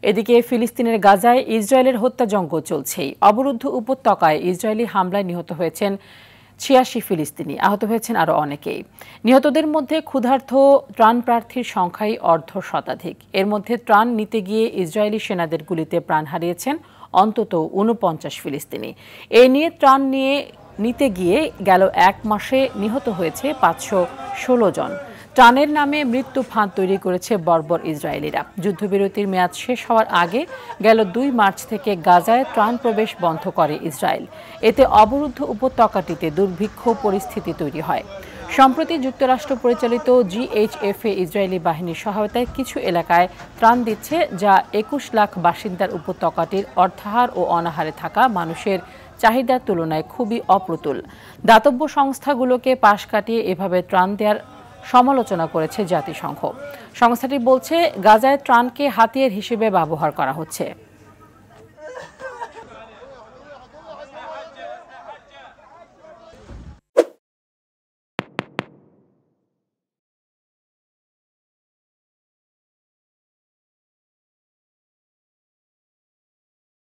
এদিকে ফিলিস্তিনের গাজায় ইসরায়েলের হত্যাযজ্ঞ চলছেই। অবরুদ্ধ উপত্যকায় ইসরায়েলি হামলায় নিহত হয়েছেন ৮৬ ফিলিস্তিনি, আহত হয়েছেন আরও অনেকেই। নিহতদের মধ্যে ক্ষুধার্ত ত্রাণ প্রার্থীর সংখ্যাই অর্ধ শতাধিক। এর মধ্যে ত্রাণ নিতে গিয়ে ইসরায়েলি সেনাদের গুলিতে প্রাণ হারিয়েছেন অন্তত ৪৯ ফিলিস্তিনি। এ নিয়ে ত্রাণ নিতে গিয়ে গেল এক মাসে নিহত হয়েছে ৫১৬ জন। ত্রাণের নামে মৃত্যু ফাঁদ তৈরি করেছে বর্বর ইসরায়েলিরা। যুদ্ধবিরতির মেয়াদ শেষ হওয়ার আগে গেল ২ মার্চ থেকে গাজায় ত্রাণ প্রবেশ বন্ধ করে ইসরায়েল। এতে অবরুদ্ধ উপত্যকাটিতে দুর্ভিক্ষ পরিস্থিতি তৈরি হয়। সম্প্রতি যুক্তরাষ্ট্র পরিচালিত জিএইচএফ ইসরায়েলি বাহিনীর সহায়তায় কিছু এলাকায় ত্রাণ দিচ্ছে, যা ২১ লাখ বাসিন্দার উপত্যকাটির অর্ধাহার ও অনাহারে থাকা মানুষের চাহিদার তুলনায় খুবই অপ্রতুল। দাতব্য সংস্থাগুলোকে পাশ কাটিয়ে এভাবে ত্রাণ দেওয়ার সমালোচনা করেছে জাতিসংঘ। সংস্থাটি বলছে, গাজায় ত্রাণকে হাতিয়ার হিসেবে ব্যবহার করা হচ্ছে।